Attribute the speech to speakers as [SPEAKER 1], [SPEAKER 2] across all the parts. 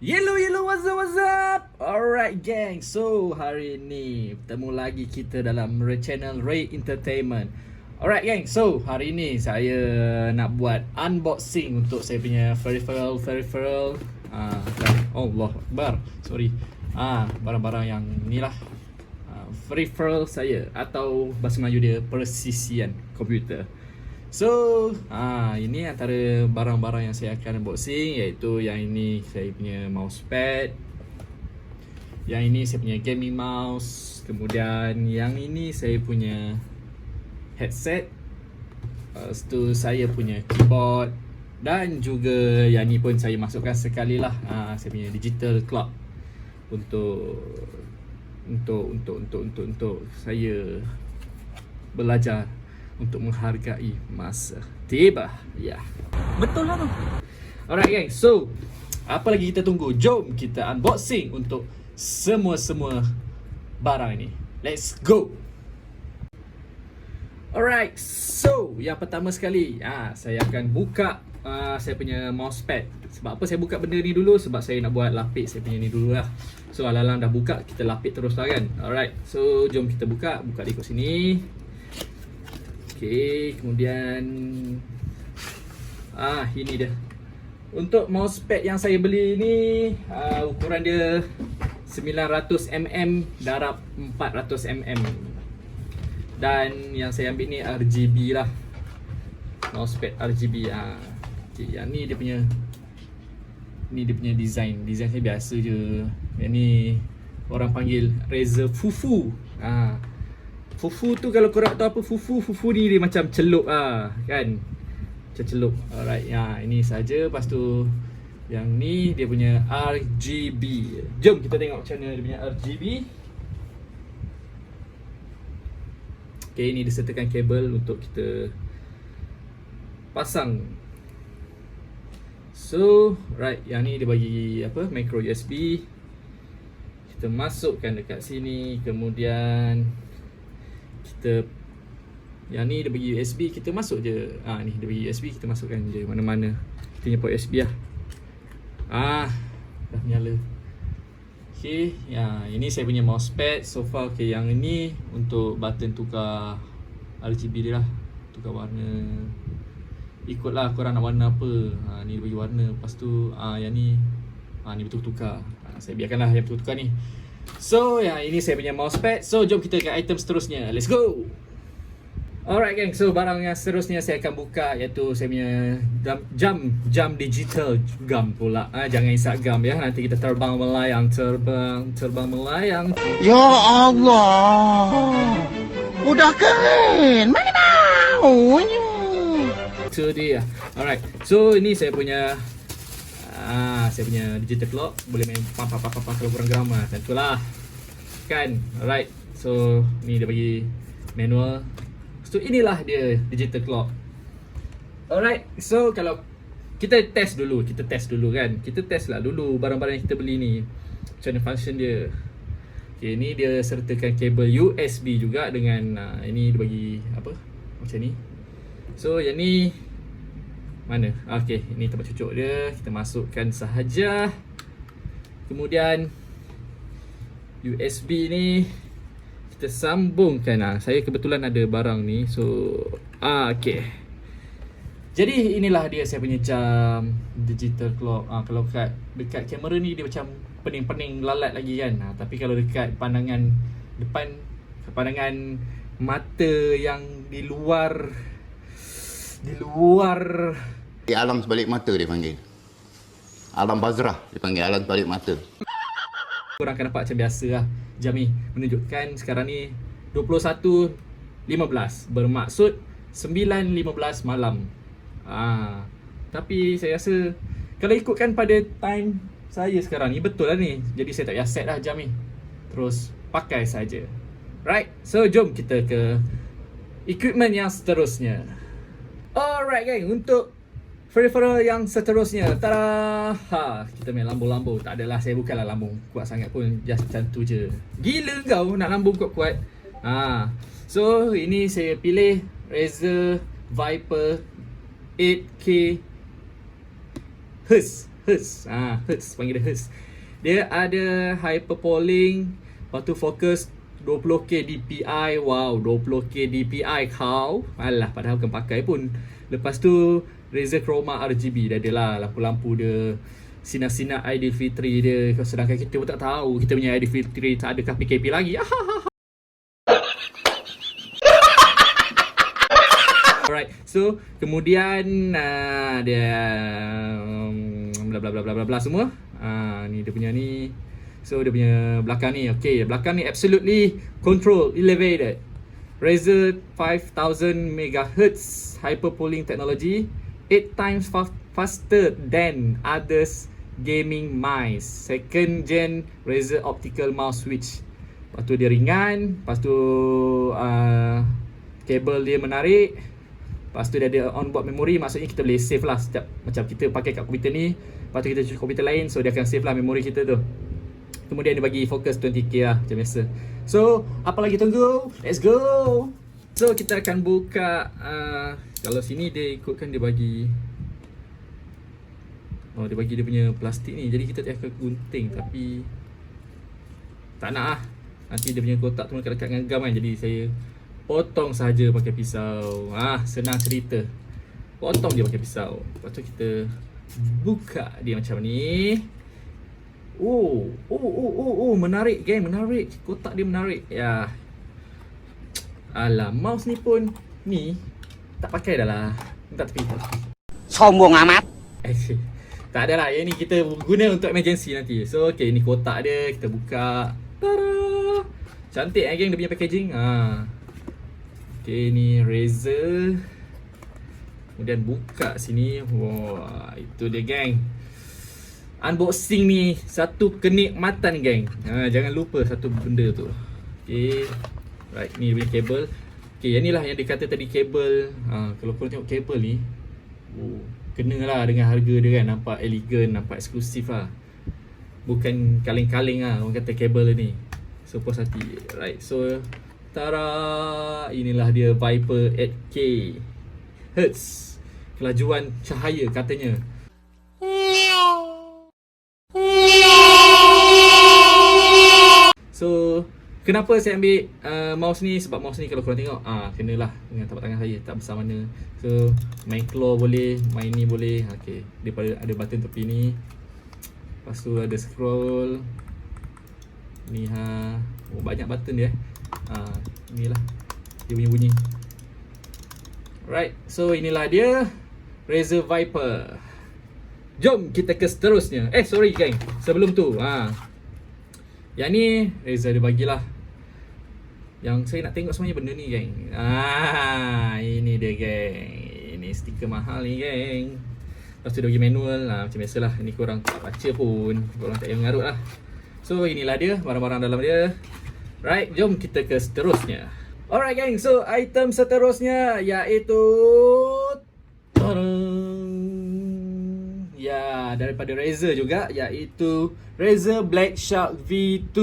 [SPEAKER 1] Yellow, what's up? Alright gang, so hari ni bertemu lagi kita dalam channel Ray Entertainment. Alright gang, so hari ni saya nak buat unboxing untuk saya punya peripheral Allah Akbar, sorry barang-barang yang ni lah, peripheral saya, atau bahasa Melayu dia persisian komputer. So, ini antara barang-barang yang saya akan unboxing, iaitu yang ini saya punya mousepad, yang ini saya punya gaming mouse, kemudian yang ini saya punya headset, lepas tu saya punya keyboard, dan juga yang ni pun saya masukkan sekali lah, saya punya digital clock untuk saya belajar untuk menghargai masa tiba. Ya, betul lah tu. Alright gang, so apa lagi kita tunggu? Jom kita unboxing untuk semua barang ini. Let's go. Alright, so yang pertama sekali, saya akan buka saya punya mousepad. Sebab apa saya buka benda ni dulu? Sebab saya nak buat lapik saya punya ni dulu lah. So alang-alang dah buka, kita lapik terus lah kan. Alright, so jom kita buka dia ikut sini. Okay, kemudian ini dia. Untuk mousepad yang saya beli ni, ukuran dia 900mm darab 400mm. Dan yang saya ambil ni RGB lah, mousepad RGB. Okay, yang ni dia punya, ni dia punya design saya biasa je. Yang ni orang panggil Razer Fufu. Fufu tu kalau korang tahu apa Fufu ni dia macam celup kan, macam celup. Alright, ini saja. Lepas tu yang ni dia punya RGB. Jom kita tengok macam mana dia punya RGB. Okay, ini disertakan kabel untuk kita pasang. So, right, yang ni dia bagi apa, micro USB. Kita masukkan dekat sini. Kemudian kita, yang ni dia bagi USB, kita masuk je. Ni dia bagi USB, kita masukkan je mana-mana. Kita punya port USB lah. Dah menyala. Okay, ini saya punya mousepad. So far, okay, yang ini untuk button tukar RGB dia lah, tukar warna. Ikutlah korang nak warna apa. Ni dia bagi warna. Lepas tu yang ni, ni betul tukar. Saya biarkanlah yang betul tukar ni. So, ini saya punya mousepad. So, jom kita ke item seterusnya. Let's go. Alright gang, so barang yang seterusnya saya akan buka, iaitu saya punya jam digital gum pula. Jangan isap gum ya, nanti kita terbang melayang.
[SPEAKER 2] Ya Allah, udah keren, mana maunya.
[SPEAKER 1] Itu dia. Alright, so ini saya punya digital clock. Boleh main pam kalau kurang geram lah. Tentulah kan. Alright, so ni dia bagi manual. So inilah dia digital clock. Alright, so kalau kita test dulu kan. Kita test lah dulu barang-barang yang kita beli ni, macam mana function dia. Okay, ni dia sertakan kabel USB juga dengan ini dia bagi apa, macam ni. So yang ni mana? Okay, ini tempat cucuk dia. Kita masukkan sahaja. Kemudian USB ni kita sambungkan. Saya kebetulan ada barang ni. So okay, jadi inilah dia saya punya jam digital clock. Kalau dekat kamera ni dia macam pening-pening lalat lagi kan. Tapi kalau dekat pandangan depan, pandangan mata yang di luar
[SPEAKER 2] Alam sebalik mata dia panggil. Alam Bazrah dia panggil, alam sebalik mata.
[SPEAKER 1] Korang akan nampak macam biasa lah. Jam ni menunjukkan sekarang ni 21.15, bermaksud 9.15 malam. Tapi saya rasa kalau ikutkan pada time saya sekarang ni, betul lah ni. Jadi saya tak payah set lah jam ni, terus pakai saja. Right, so jom kita ke equipment yang seterusnya. Alright gang, untuk peripheral yang seterusnya, tada! Kita main lambung-lambung. Tak adalah, saya bukanlah lambung kuat sangat pun, just macam tu je. Gila kau nak lambung kuat-kuat. So ini saya pilih Razer Viper 8K Hz. Hertz. Hertz, panggil dia Hertz. Dia ada hyperpolling, lepas tu fokus 20k DPI. Wow, 20k DPI kau. Alah, padahal bukan pakai pun. Lepas tu Razer Chroma RGB. Dah ada lah lampu-lampu dia, sinar-sinar Aidilfitri dia. Sedangkan kita pun tak tahu kita punya Aidilfitri tak adakah PKP lagi. Alright, so kemudian dia bla bla bla bla bla bla semua. Ni dia punya ni. So dia punya belakang ni. Okay, belakang ni absolutely control elevated. Razer 5000 MHz hyperpolling technology, 8 times faster than others gaming mice. Second gen Razer optical mouse switch. Lepas tu dia ringan, lepas tu kabel dia menarik. Lepas tu dia ada onboard memory, maksudnya kita boleh save lah setiap, macam kita pakai kat komputer ni, lepas tu kita cuci komputer lain, so dia akan save lah memori kita tu. Kemudian dia bagi fokus 20k lah macam biasa. So apa lagi tunggu? Let's go. So kita akan buka kalau sini dia ikutkan dia bagi dia bagi dia punya plastik ni, jadi kita akan gunting, tapi tak nak lah, nanti dia punya kotak tu dekat dengan gam kan, jadi saya potong saja pakai pisau. Senang cerita. Potong dia pakai pisau. Lepas tu kita buka dia macam ni. Menarik geng, menarik. Kotak dia menarik. Ya. Alah, mouse ni pun ni tak pakai dah lah. Tak tepi.
[SPEAKER 3] Sombong amat.
[SPEAKER 1] Tak ada lah. Yang ni kita guna untuk emergency nanti. So okay, ni kotak dia. Kita buka. Tada! Cantik geng dia punya packaging. Okay, ni Razer. Kemudian buka sini. Wah, itu dia geng. Unboxing ni satu kenikmatan geng. Jangan lupa satu benda tu. Okay. Right, ni dia punya kabel. Okay, yang ni lah yang dikata tadi kabel. Kalau korang tengok kabel ni, kena lah dengan harga dia kan. Nampak elegan, nampak eksklusif lah. Bukan kaleng-kaleng lah orang kata kabel ni. So puas hati. Right, so tara, inilah dia Viper 8K Hertz. Kelajuan cahaya katanya. So kenapa saya ambil mouse ni? Sebab mouse ni kalau korang tengok kenalah dengan tapak tangan saya, tak besar mana. So main claw boleh, main ni boleh. Okay, dia ada button tepi ni. Lepas tu ada scroll ni banyak button dia. Inilah dia punya bunyi. Right, so inilah dia Razer Viper. Jom kita ke seterusnya. Sorry gang, sebelum tu yang ni Razer dia bagilah. Yang saya nak tengok semuanya benda ni gang. Ini dia gang. Ini stiker mahal ni gang. Lepas tu dia bagi manual macam biasalah. Ni korang tak baca pun, korang tak payah mengarut lah. So inilah dia barang-barang dalam dia. Right, jom kita ke seterusnya. Alright gang, so item seterusnya iaitu daripada Razer juga, iaitu Razer Black Shark V2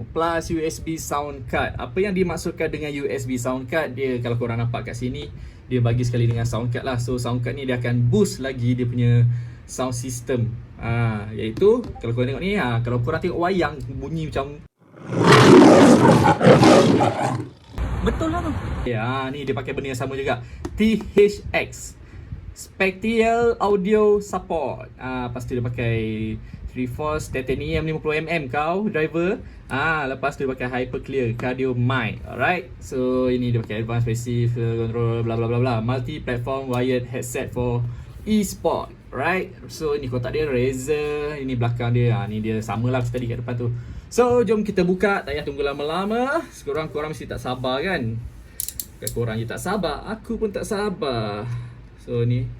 [SPEAKER 1] plus USB sound card. Apa yang dimaksudkan dengan USB sound card? Dia kalau korang nampak kat sini, dia bagi sekali dengan sound card lah. So sound card ni dia akan boost lagi dia punya sound system. Iaitu kalau korang tengok ni, kalau korang tengok wayang bunyi macam betul lah tu. Ni dia pakai benda yang sama juga. THX Spectial Audio Support. Lepas tu dia pakai 3/4 titanium 50mm kau driver. Lepas tu dia pakai hyper clear cardio mic. Alright. So ini dia pakai advanced passive control bla bla bla bla. Multi platform wired headset for e-sport. Right. So ini kotak dia Razer. Ini belakang dia. Ni dia samalah tadi kat depan tu. So jom kita buka. Tak payah tunggu lama-lama. Korang mesti tak sabar kan? Korang je tak sabar, aku pun tak sabar. So ni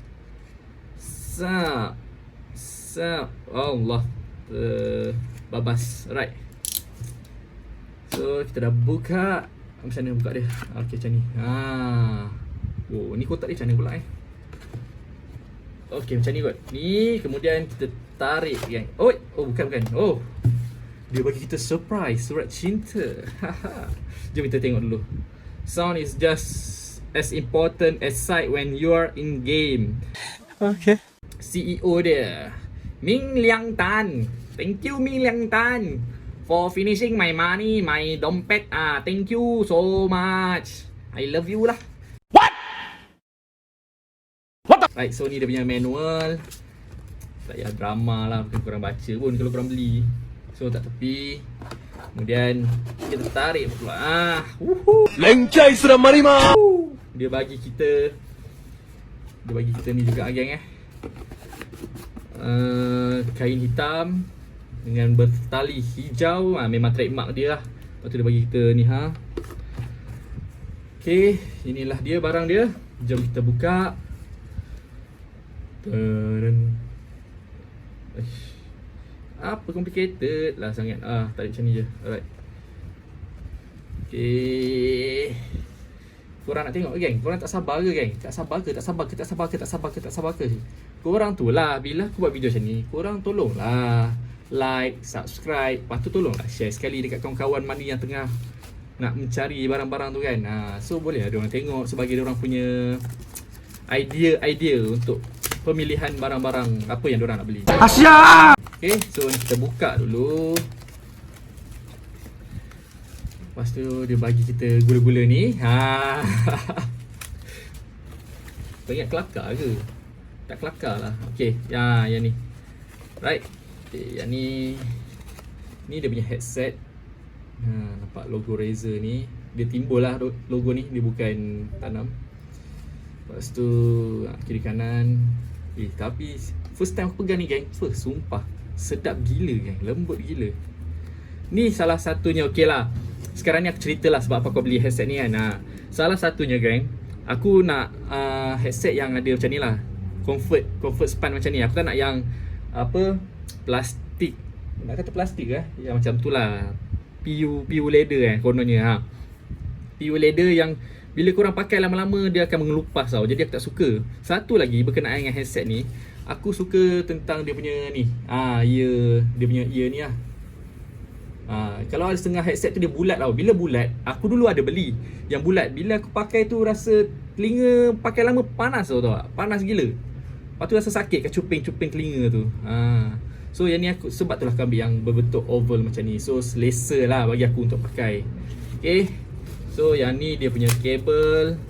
[SPEAKER 1] Sap Allah babas. Right. So kita dah buka. Macam mana buka dia? Okay macam ni. Ni kotak dia macam mana pula Okay macam ni kot. Ni kemudian kita tarik kan. Bukan. Dia bagi kita surprise, surat cinta. Jom kita tengok dulu. Sound is just as important as sight when you're in game. Okay. CEO dia Ming Liang Tan. Thank you Ming Liang Tan for finishing my money, my dompet. Thank you so much. I love you lah. Right, so ni dia punya manual. Tak payah drama lah, mungkin korang baca pun kalau korang beli. So tak tepi. Kemudian kita tarik pula.
[SPEAKER 4] Lengcai sudah marima.
[SPEAKER 1] Dia bagi kita ni juga geng kain hitam dengan bertali hijau. Memang trademark dia lah. Lepas tu dia bagi kita ni Okay, inilah dia barang dia. Jom kita buka. Apa complicated lah sangat. Tarik macam ni je. Alright. Okay. Korang nak tengok ke geng? Korang tak sabar ke geng? Tak sabar ke? Korang tu lah, bila aku buat video macam ni, korang tolonglah like, subscribe. Lepas tu tolonglah share sekali dekat kawan-kawan mana yang tengah nak mencari barang-barang tu kan. So boleh lah diorang tengok sebagai diorang punya idea untuk pemilihan barang-barang apa yang diorang nak beli.
[SPEAKER 4] Asia.
[SPEAKER 1] Okay, so kita buka dulu. Lepas tu dia bagi kita gula-gula ni. Kau ingat kelakar ke? Tak kelakar lah. Okay, yang ni. Right. Okay, yang ni. Ni dia punya headset. Nampak logo Razer ni. Dia timbul lah logo ni. Dia bukan tanam. Lepas tu kiri kanan. Tapi first time aku pegang ni geng. Sumpah sedap gila geng. Lembut gila. Ni salah satunya. Okay lah, sekarang ni aku cerita lah sebab apa aku beli headset ni kan. Salah satunya geng, aku nak headset yang ada macam ni lah, comfort span macam ni. Aku tak nak yang apa, plastik. Nak kata plastik yang macam tu lah, PU leather kononnya. PU leather yang bila korang pakai lama-lama dia akan mengelupas tau. Jadi aku tak suka. Satu lagi berkenaan dengan headset ni, aku suka tentang dia punya ni, ear, dia punya ear ni lah. Kalau ada setengah headset tu dia bulat tau. Bila bulat, aku dulu ada beli yang bulat. Bila aku pakai tu rasa telinga pakai lama panas tau tak? Panas gila. Lepas tu rasa sakit kat cuping telinga tu. So yang ni aku, sebab tu lah aku ambil yang berbentuk oval macam ni. So selesa lah bagi aku untuk pakai. Okay, so yang ni dia punya kabel.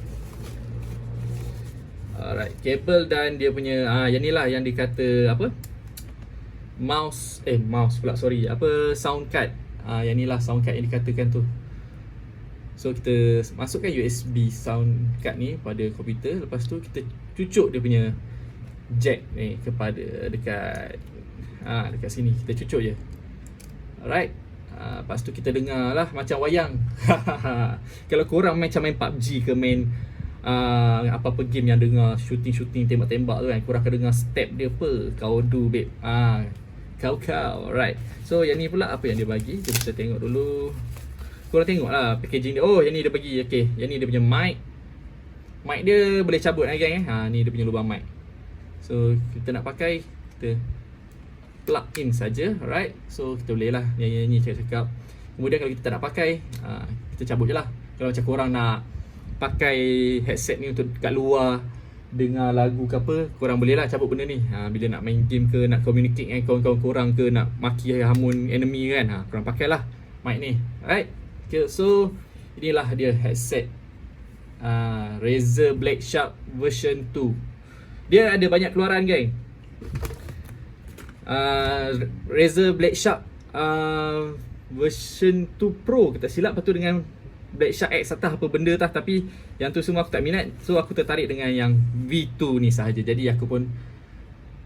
[SPEAKER 1] Alright, kabel dan dia punya yang ni lah yang dikata apa, mouse pula, sorry, apa, sound card. Yang ni lah sound card yang dikatakan tu. So kita masukkan USB sound card ni pada komputer. Lepas tu kita cucuk dia punya jack ni kepada dekat sini. Kita cucuk je. Alright. Lepas tu kita dengar lah macam wayang. Kalau korang macam main PUBG ke main apa-apa game yang dengar shooting tembak-tembak tu kan, korang akan dengar step dia apa, kau do babe, kau. Alright. So yang ni pula apa yang dia bagi, kita tengok dulu. Korang tengok lah packaging dia. Oh, yang ni dia bagi. Okay, yang ni dia punya mic. Mic dia boleh cabut geng ni dia punya lubang mic. So kita nak pakai, kita plug in saja. Alright. So kita boleh lah nyanyi cakap. Kemudian kalau kita tak nak pakai, kita cabut je lah. Kalau macam korang nak pakai headset ni untuk kat luar dengar lagu ke apa, korang boleh lah cabut benda ni. Bila nak main game ke, nak communicate dengan kawan-kawan korang ke, nak maki hamun enemy kan, korang pakailah mic ni. Alright. Okay, so inilah dia headset Razer Blade Shark version 2. Dia ada banyak keluaran geng. Razer Blade Shark version 2 Pro kita silap. Lepas tu dengan Blade Shark X atau apa benda tah, tapi yang tu semua aku tak minat. So aku tertarik dengan yang V2 ni sahaja. Jadi aku pun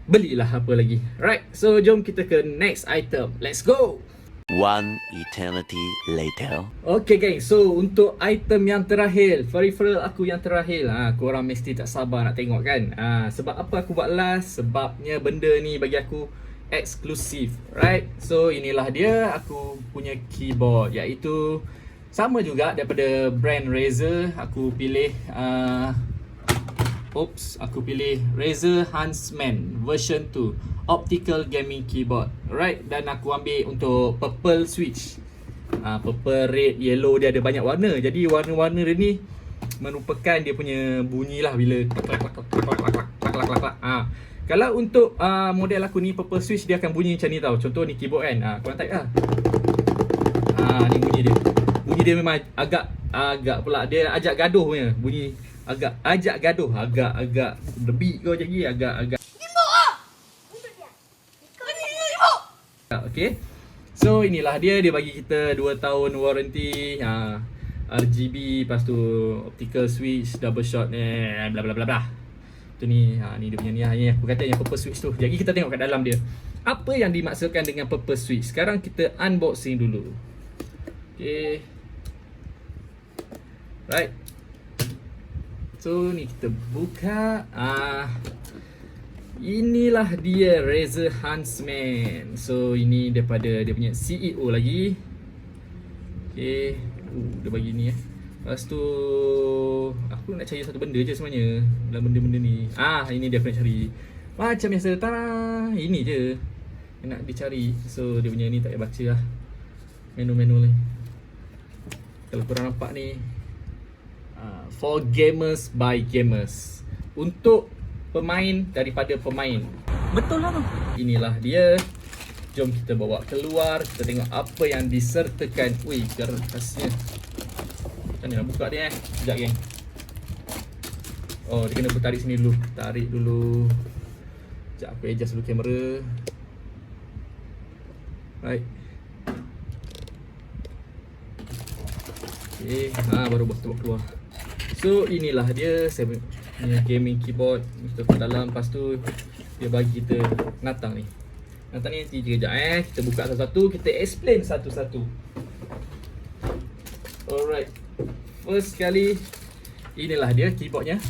[SPEAKER 1] belilah apa lagi. Right, so jom kita ke next item. Let's go.
[SPEAKER 4] One eternity later.
[SPEAKER 1] Okay geng, so untuk item yang terakhir, peripheral aku yang terakhir, korang mesti tak sabar nak tengok kan. Sebab apa aku buat last? Sebabnya benda ni bagi aku eksklusif. Right, so inilah dia aku punya keyboard, iaitu sama juga daripada brand Razer. Aku pilih aku pilih Razer Huntsman version 2 optical gaming keyboard. Right, dan aku ambil untuk purple switch. Purple, red, yellow, dia ada banyak warna. Jadi warna-warna dia ni merupakan dia punya bunyi lah bila klak. Kalau untuk model aku ni purple switch, dia akan bunyi macam ni tau. Contoh ni keyboard kan. Korang type lah. Ni bunyi dia. Bunyi dia memang agak pula dia ajak gaduh punya. Bunyi ajak gaduh, agak lebih kau lagi agak. Okay. So inilah dia bagi kita 2 tahun warranty. RGB, lepas tu optical switch, double shot bla bla bla bla. Tu ni, ni dia punya ni aku kata yang purple switch tu. Jadi kita tengok kat dalam dia. Apa yang dimaksudkan dengan purple switch? Sekarang kita unboxing dulu. Okay. Right. So ni kita buka. Inilah dia Razer Huntsman. So ini daripada dia punya CEO lagi. Okay. Dia bagi ni Lepas tu aku nak cari satu benda je sebenarnya dalam benda-benda ni. Ini dia aku nak cari. Macam biasa, ini je yang nak dicari. So dia punya ni tak payah baca lah menu-menu ni. Kalau korang nampak ni, for gamers by gamers, untuk pemain daripada pemain. Betul lah tu. Inilah dia. Jom kita bawa keluar. Kita tengok apa yang disertakan. Ui, kertasnya macam mana nak buka dia Sekejap geng. Dia kena tarik sini dulu. Tarik dulu. Sekejap aku adjust dulu kamera. Right. Okay, baru buat keluar. So inilah dia. Saya punya gaming keyboard. Kita ke dalam. Lepas tu dia bagi kita natang ni. Natang ni nanti kejap kita buka satu-satu. Kita explain satu-satu. Alright. First sekali, inilah dia keyboardnya.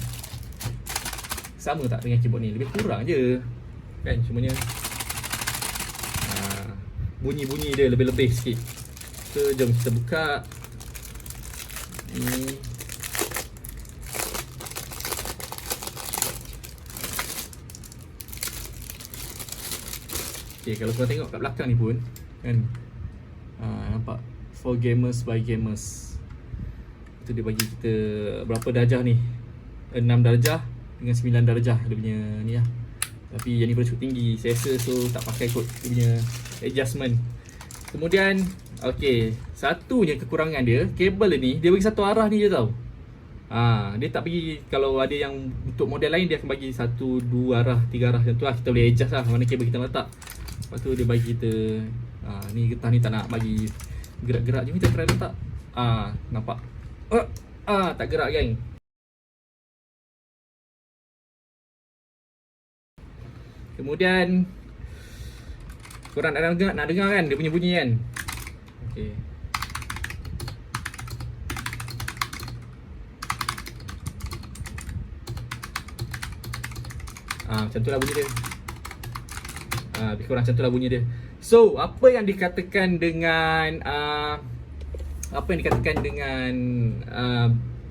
[SPEAKER 1] Sama tak dengan keyboard ni? Lebih kurang je kan, cumanya bunyi-bunyi dia lebih-lebih sikit. So jom kita buka ni. Okay, kalau korang tengok kat belakang ni pun kan, nampak for gamers by gamers. Itu dia bagi kita berapa darjah ni, 6 darjah dengan 9 darjah dia punya ni lah. Tapi yang ni boleh cukup tinggi, saya rasa, so tak pakai kot dia punya adjustment. Kemudian okay, satunya kekurangan dia, kabel ni dia bagi satu arah ni je tau. Dia tak bagi, kalau ada yang untuk model lain dia akan bagi 1, 2 arah, 3 arah. Macam tu lah, kita boleh adjust lah mana kabel kita letak. Lepas tu dia bagi kita ni getah ni tak nak bagi gerak-gerak je, kita try letak. Nampak? Tak gerak geng. Kemudian korang nak dengar kan dia punya bunyi kan. Okay. Macam tu lah bunyi dia. Lebih kurang macam tu lah bunyi dia. So apa yang dikatakan dengan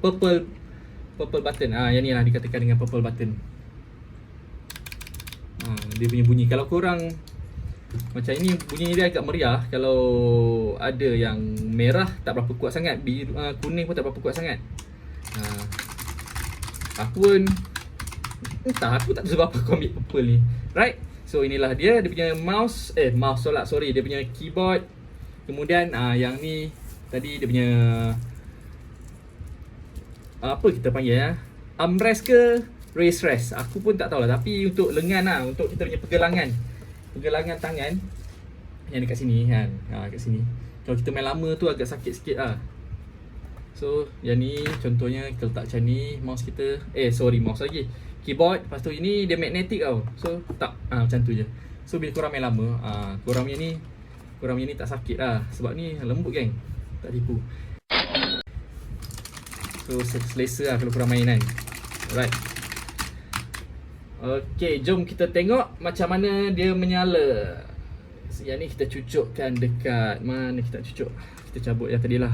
[SPEAKER 1] purple button. Yang ni lah dikatakan dengan purple button. Dia punya bunyi, kalau korang macam ini, bunyi dia agak meriah. Kalau ada yang merah tak berapa kuat sangat, biru, kuning pun tak berapa kuat sangat. Aku pun entah, aku tak tahu sebab apa aku ambil purple ni. Right. So inilah dia punya mouse. Dia punya keyboard. Kemudian yang ni tadi dia punya apa kita panggil armrest ke race rest, aku pun tak tahulah. Tapi untuk lengan lah, untuk kita punya pergelangan tangan yang dekat sini kan, kat sini. Kalau kita main lama tu agak sakit sikit lah. So yang ni contohnya kita letak macam ni, mouse kita, mouse lagi, keyboard. Lepas tu ini dia magnetic tau. So tak, macam tu je. So bila korang main lama, korang punya ni tak sakit lah. Sebab ni lembut geng, tak tipu. So selesa lah kalau korang main kan. Alright. Okay, jom kita tengok macam mana dia menyala. Yang ni kita cucukkan dekat mana kita cucuk. Kita cabut yang tadi lah,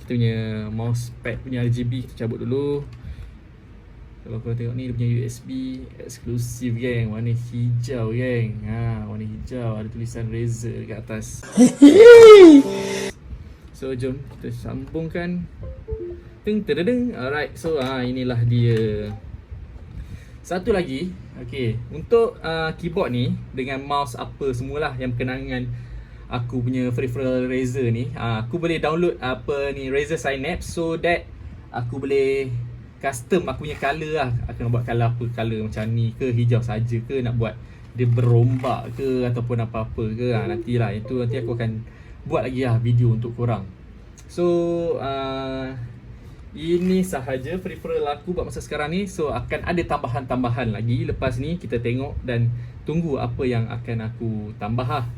[SPEAKER 1] kita punya mouse pad punya RGB kita cabut dulu. Kalau korang tengok ni dia punya USB eksklusif geng, warna hijau geng. Warna hijau, ada tulisan Razer kat atas. So jom kita sambungkan. Alright, so inilah dia. Satu lagi, Okay, untuk keyboard ni dengan mouse apa semualah yang berkenaan dengan aku punya peripheral Razer ni, aku boleh download apa ni Razer Synapse, so that aku boleh custom aku punya colour lah. Aku nak buat colour apa, colour macam ni ke, hijau saja ke, nak buat dia berombak ke ataupun apa-apa ke, nantilah. Itu nanti aku akan buat lagi lah video untuk korang. So ini sahaja peripheral aku buat masa sekarang ni. So akan ada tambahan-tambahan lagi lepas ni, kita tengok dan tunggu apa yang akan aku tambah lah.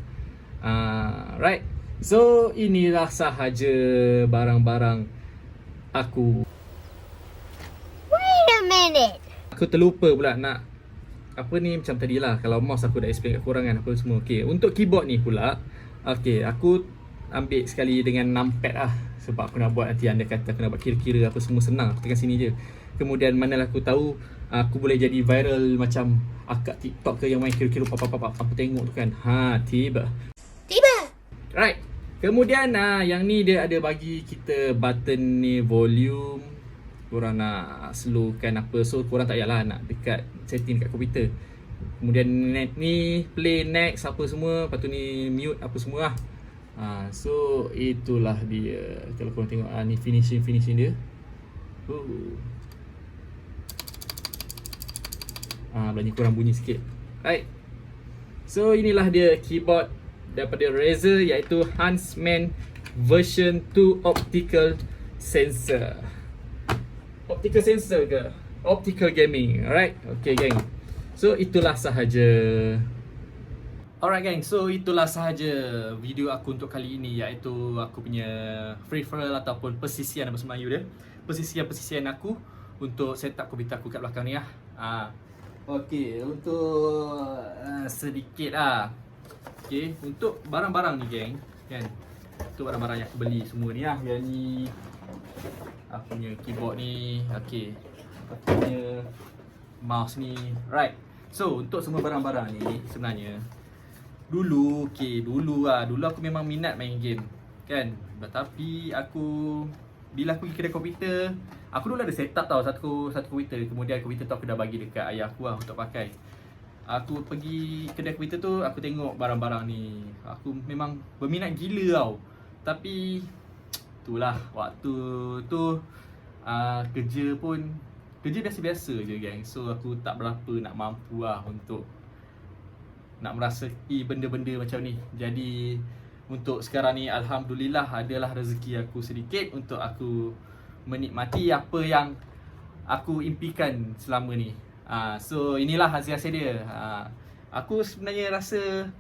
[SPEAKER 1] Right, so inilah sahaja barang-barang aku.
[SPEAKER 5] Wait a minute.
[SPEAKER 1] Aku terlupa pula nak apa ni, macam tadilah. Kalau mouse aku dah explain kat korang kan apa semua. Okay, untuk keyboard ni pula, okay, aku ambil sekali dengan numpad lah. Sebab aku nak buat, nanti anda kata aku nak buat kira-kira apa semua, senang. Aku tekan sini je. Kemudian manalah aku tahu aku boleh jadi viral macam akak TikTok ke yang main kira-kira apa-apa. Aku tengok tu kan, tiba. Right, kemudian yang ni dia ada bagi kita button ni volume. Korang nak slowkan apa, so korang tak payahlah nak dekat setting dekat komputer. Kemudian net ni play next apa semua, lepas tu ni mute apa semua lah. So itulah dia. Kalau korang tengok ni finishing dia. Belanja korang bunyi sikit. Right, so inilah dia keyboard daripada Razer, iaitu Huntsman version 2 optical sensor. Optical sensor ke? Optical gaming. Alright, okay gang. So itulah sahaja. Alright gang, so itulah sahaja video aku untuk kali ini, iaitu aku punya peripheral ataupun persisian apa Melayu dia. Persisian aku untuk setup komputer aku kat belakang ni lah. Okay, untuk sedikit lah. Okay, untuk barang-barang ni geng kan, untuk barang-barang yang aku beli semua ni lah. Yang ni aku punya keyboard ni, okay, aku punya mouse ni. Right, so untuk semua barang-barang ni sebenarnya dulu aku memang minat main game kan. Tapi bila aku pergi kedai komputer, aku dulu ada setup tau satu komputer. Kemudian komputer tu aku dah bagi dekat ayah aku lah untuk pakai. Aku pergi kedai komputer tu, aku tengok barang-barang ni, aku memang berminat gila tau. Tapi itulah, waktu tu kerja biasa-biasa je gang. So aku tak berapa nak mampu lah untuk nak merasai benda-benda macam ni. Jadi untuk sekarang ni alhamdulillah adalah rezeki aku sedikit untuk aku menikmati apa yang aku impikan selama ni. So inilah hasil-hasil dia. Aku sebenarnya rasa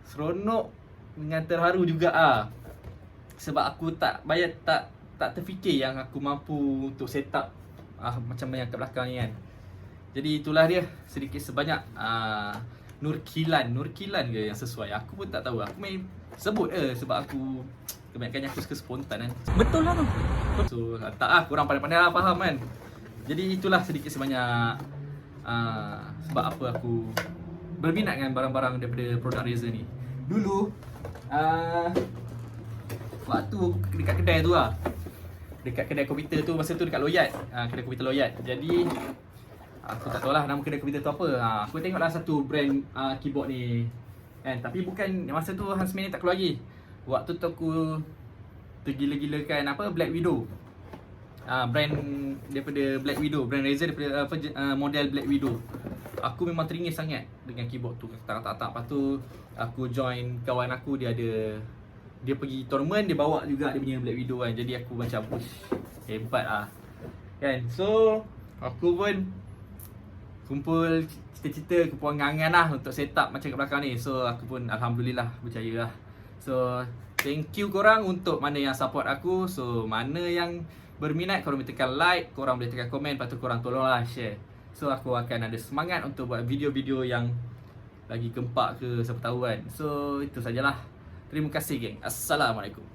[SPEAKER 1] seronok dengan terharu juga sebab aku tak terfikir yang aku mampu untuk set up macam yang kat belakang ni kan. Jadi itulah dia, sedikit sebanyak Nurkilan ke yang sesuai. Aku pun tak tahu, aku main sebut sebab aku kebanyakannya aku suka spontan kan. Betul lah tu. So tak korang pandai-pandai lah faham kan. Jadi itulah sedikit sebanyak sebab apa aku berminat dengan barang-barang daripada produk Razer ni. Dulu waktu dekat kedai tu dekat kedai komputer tu, masa tu dekat Loyat, kedai komputer Loyat. Jadi aku tak tahu lah nama kedai komputer tu apa. Aku tengoklah satu brand keyboard ni kan. Tapi bukan, masa tu Huntsman ni tak keluar lagi. Waktu tu aku tergila-gilakan Black Widow. Brand daripada Black Widow, brand Razer daripada model Black Widow. Aku memang teringin sangat dengan keyboard tu. Tak. Lepas tu aku join kawan aku, dia pergi tournament, dia bawa juga dia punya Black Widow kan. Jadi aku macam hebat kan. So aku pun kumpul cita-cita, kumpul angan-angan lah untuk set up macam kat belakang ni. So aku pun alhamdulillah berjaya lah. So thank you korang untuk mana yang support aku. So mana yang berminat, korang boleh tekan like, korang boleh tekan komen, lepas tu korang tolonglah share. So aku akan ada semangat untuk buat video-video yang lagi gempak ke, siapa tahu kan. So itu sajalah. Terima kasih geng. Assalamualaikum.